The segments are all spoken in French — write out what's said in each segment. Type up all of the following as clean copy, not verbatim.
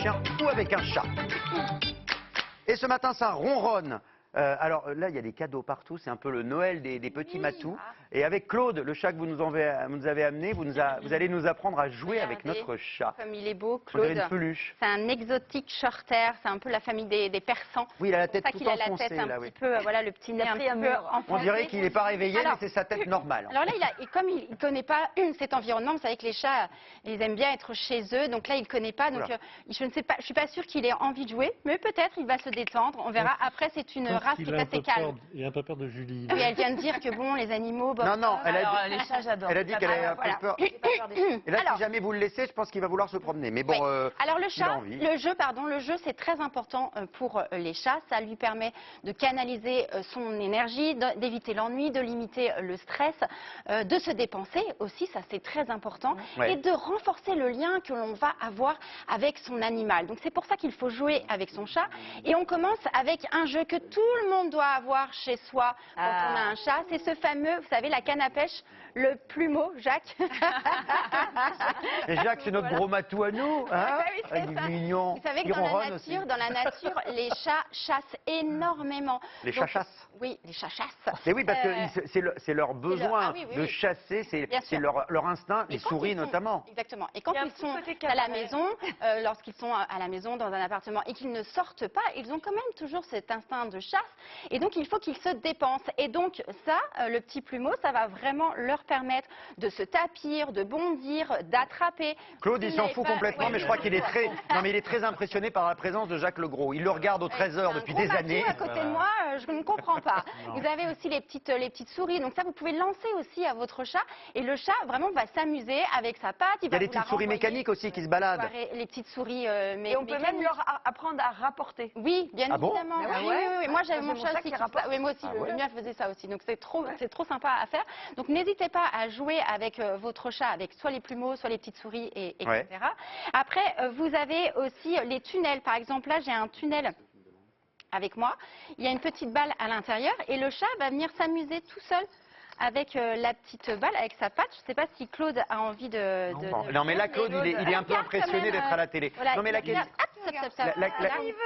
chien ou avec un chat. Et ce matin, ça ronronne. Alors là, il y a des cadeaux partout. C'est un peu le Noël des petits matous. Et avec Claude, le chat que vous nous avez amené, vous allez nous apprendre à jouer avec notre chat. Comme il est beau, On dirait Claude. une peluche. C'est un exotique shorter. C'est un peu la famille des persans. Oui, il a la tête C'est tout pour ça qu'il a la enfoncée, tête un là, oui. petit peu, voilà, le petit nez un petit peu enfoncé. On dirait qu'il n'est pas réveillé, mais c'est sa tête normale. Alors là, et comme il ne connaît pas cet environnement, vous savez que les chats, ils aiment bien être chez eux. Donc là, il ne connaît pas. Donc je ne sais pas, je suis pas sûre qu'il ait envie de jouer, mais peut-être il va se détendre. On verra. Après, c'est une race qui est assez calme. Il a un peu peur de Julie. Oui, elle vient de dire que bon, les animaux. Bon, Non, elle a dit, les chats, j'adore. elle a dit qu'elle avait un peu peur. Et là, si jamais vous le laissez, je pense qu'il va vouloir se promener. Mais bon, alors le il a chat, envie. le jeu, c'est très important pour les chats. Ça lui permet de canaliser son énergie, d'éviter l'ennui, de limiter le stress, de se dépenser aussi, ça c'est très important, Ouais. et de renforcer le lien que l'on va avoir avec son animal. Donc c'est pour ça qu'il faut jouer avec son chat. Et on commence avec un jeu que tout le monde doit avoir chez soi quand on a un chat. C'est ce fameux, vous savez, la canne à pêche, le plumeau, Jacques. Et Jacques, c'est notre gros matou à nous, hein? Oui, c'est Il est ça. mignon. Vous savez que Il dans la ronronne aussi. nature, les chats chassent énormément. Les Donc, chats chassent. Oui, les chats chassent. Mais oui, parce que c'est leur besoin de chasser, Bien c'est sûr. leur instinct, les Et quand souris ils sont- notamment. Exactement. Et quand ils sont à la maison, lorsqu'ils sont à la maison, dans un appartement, et qu'ils ne sortent pas, ils ont quand même toujours cet instinct de chasse. Et donc, il faut qu'ils se dépensent. Et donc, ça, le petit plumeau, ça va vraiment leur permettre de se tapir, de bondir, d'attraper. Claude, il s'en fout complètement, mais je crois qu'il est très, non, mais il est très impressionné par la présence de Jacques Legros. Il le regarde au trésor depuis des années. À côté de moi, je ne comprends pas. Vous avez aussi les petites souris. Donc ça, vous pouvez lancer aussi à votre chat. Et le chat, vraiment, va s'amuser avec sa patte. Il y a des petites souris mécaniques aussi qui se baladent. Les petites souris Et on peut même leur apprendre à rapporter. Oui, bien Ah bon évidemment. Ah Oui, ouais oui, oui. Moi, j'avais Moi, mon j'ai chat mon chat aussi qui qui rapporte. oui, moi aussi, le mien faisait ça aussi. Donc c'est trop sympa à faire. Donc n'hésitez pas à jouer avec votre chat, avec soit les plumeaux, soit les petites souris, etc. Ouais. Après, vous avez aussi les tunnels. Par exemple, là, j'ai un tunnel avec moi. Il y a une petite balle à l'intérieur et le chat va venir s'amuser tout seul avec la petite balle, avec sa patte. Je ne sais pas si Claude a envie de... Non, mais là, Claude, il est un peu Regarde impressionné quand même, d'être à la télé. Voilà, Non, mais la il regarde,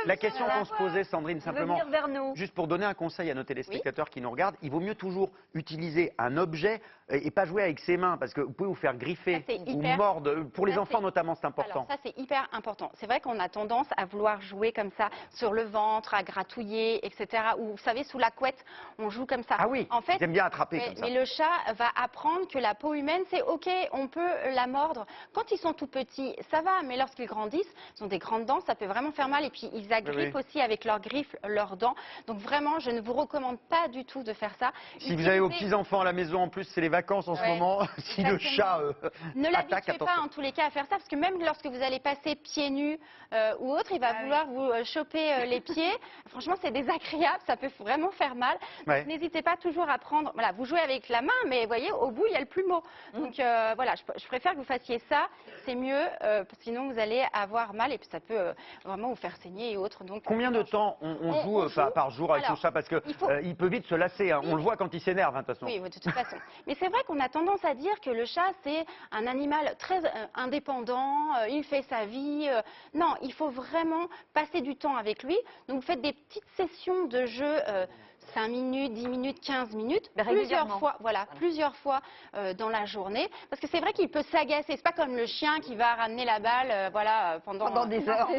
la question qu'on se posait, Sandrine, simplement, venir vers nous. juste pour donner un conseil à nos téléspectateurs qui nous regardent, il vaut mieux toujours utiliser un objet et pas jouer avec ses mains, parce que vous pouvez vous faire griffer Ça, c'est ou hyper- mordre. Pour les Ça, enfants c'est- notamment, c'est important. Alors ça c'est hyper important. C'est vrai qu'on a tendance à vouloir jouer comme ça sur le ventre, à gratouiller, etc. Ou vous savez sous la couette, on joue comme ça. Ah oui, en fait, ils aiment bien attraper mais, comme ça. mais le chat va apprendre que la peau humaine c'est ok, on peut la mordre. Quand ils sont tout petits, ça va, mais lorsqu'ils grandissent, ils ont des grandes dents, ça peut vraiment faire mal. Et puis ils agrippent aussi avec leurs griffes leurs dents. Donc vraiment, je ne vous recommande pas du tout de faire ça. Si vous avez vos Utilisez- petits-enfants à la maison, en plus c'est les vacances en ce moment, si le Exactement. chat Ne attaque, l'habituez pas attention. en tous les cas à faire ça, parce que même lorsque vous allez passer pieds nus ou autre, il va vouloir vous choper les pieds. Franchement, c'est désagréable, ça peut vraiment faire mal. Donc, Ouais. n'hésitez pas toujours à prendre. Voilà, vous jouez avec la main, mais vous voyez, au bout, il y a le plumeau. Donc voilà, je préfère que vous fassiez ça, c'est mieux, parce que sinon vous allez avoir mal et puis ça peut vraiment vous faire saigner et autres. Donc, Combien de temps on joue par jour avec Alors, son chat? Parce que il il peut vite se lasser, hein. On le voit quand il s'énerve, hein, de toute façon. Oui, de toute façon. Mais c'est vrai qu'on a tendance à dire que le chat, c'est un animal très indépendant, il fait sa vie. Non, il faut vraiment passer du temps avec lui. Donc, vous faites des petites sessions de jeu, 5 minutes, 10 minutes, 15 minutes, plusieurs fois dans la journée. Parce que c'est vrai qu'il peut s'agacer. C'est pas comme le chien qui va ramener la balle pendant des heures.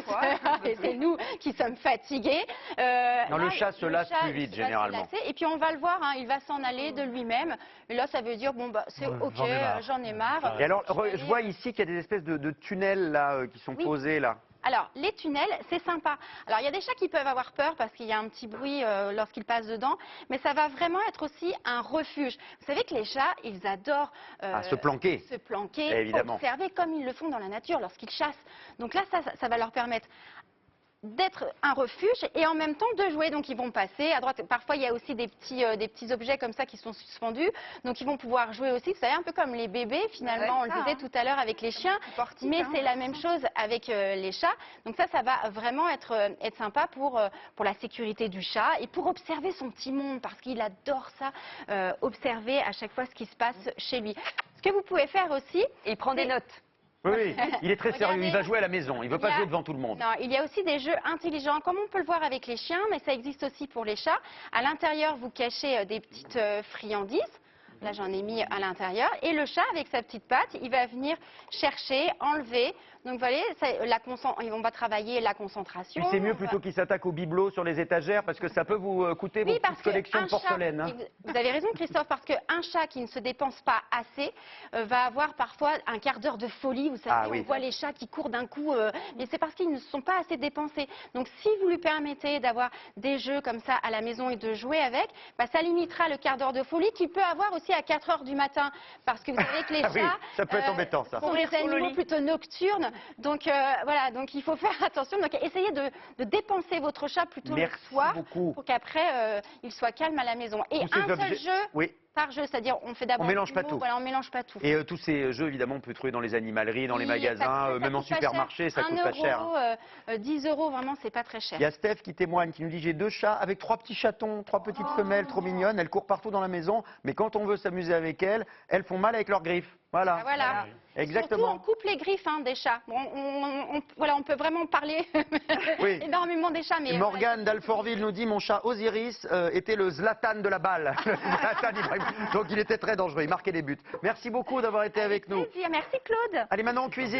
Et c'est nous qui sommes fatigués. Non, le Là, chat se lasse plus vite, va se généralement. lasser. Et puis on va le voir, hein, il va s'en aller de lui-même. Et là, ça veut dire, bon, bah, c'est ok, j'en ai marre. Et alors, je vois ici qu'il y a des espèces de tunnels là qui sont posés là. Alors, les tunnels, c'est sympa. Alors, il y a des chats qui peuvent avoir peur parce qu'il y a un petit bruit lorsqu'ils passent dedans, mais ça va vraiment être aussi un refuge. Vous savez que les chats, ils adorent Se planquer. Évidemment. observer comme ils le font dans la nature lorsqu'ils chassent. Donc là, ça va leur permettre d'être un refuge et en même temps de jouer. Donc ils vont passer à droite. Parfois il y a aussi des petits objets comme ça qui sont suspendus. Donc ils vont pouvoir jouer aussi. Vous savez, un peu comme les bébés finalement. On le disait tout à l'heure avec les chiens. Mais c'est la même chose avec les chats. Donc ça va vraiment être sympa pour la sécurité du chat et pour observer son petit monde parce qu'il adore ça, observer à chaque fois ce qui se passe chez lui. Ce que vous pouvez faire aussi, Et il prend des notes. Oui, oui, il est très sérieux, il Regardez. va jouer à la maison, il ne veut pas Il y a- jouer devant tout le monde. Non, il y a aussi des jeux intelligents, comme on peut le voir avec les chiens, mais ça existe aussi pour les chats. À l'intérieur, vous cachez des petites friandises. Là, j'en ai mis à l'intérieur. Et le chat, avec sa petite patte, il va venir chercher, enlever. Donc, vous voyez, on va travailler la concentration. Puis c'est mieux On va- plutôt qu'il s'attaque aux bibelots sur les étagères parce que ça peut vous coûter Oui, vos parce petites collections qu'un de porcelaine. chat, hein. et vous avez raison Christophe, parce qu'un chat qui ne se dépense pas assez va avoir parfois un quart d'heure de folie. Vous savez, Ah oui. on voit les chats qui courent d'un coup, mais c'est parce qu'ils ne sont pas assez dépensés. Donc si vous lui permettez d'avoir des jeux comme ça à la maison et de jouer avec, bah, ça limitera le quart d'heure de folie qu'il peut avoir aussi à 4 heures du matin. Parce que vous savez que les Ah oui, chats ça peut être embêtant, ça. sont des Courir sur le animaux lit. plutôt nocturnes. Donc voilà, donc il faut faire attention. Donc essayez de dépenser votre chat plutôt Merci le soir beaucoup. pour qu'après il soit calme à la maison. Et Tous ces un seul objets- jeu Oui, par jeu, c'est-à-dire on fait d'abord On mélange le pas mot, tout. Voilà, on mélange pas tout. et tous ces jeux, évidemment, on peut trouver dans les animaleries, dans les Oui, magasins, ça même en coûte pas supermarché, cher. ça coûte pas cher. 1 €, 10 €, vraiment, c'est pas très cher. Il y a Steph qui témoigne, qui nous dit j'ai 2 chats avec 3 petits chatons, 3 petites femelles trop mignonnes. Elles courent partout dans la maison, mais quand on veut s'amuser avec elles font mal avec leurs griffes. Voilà. Ah, voilà. Exactement. Surtout, on coupe les griffes des chats. Bon, voilà, on peut vraiment parler Oui. énormément des chats. Mais Morgane d'Alfortville nous dit mon chat Osiris était le Zlatan de la balle. Le Zlatan Ibrahimovic. Donc il était très dangereux, il marquait des buts. Merci beaucoup d'avoir été avec nous. Plaisir. Merci Claude. Allez, maintenant on cuisine.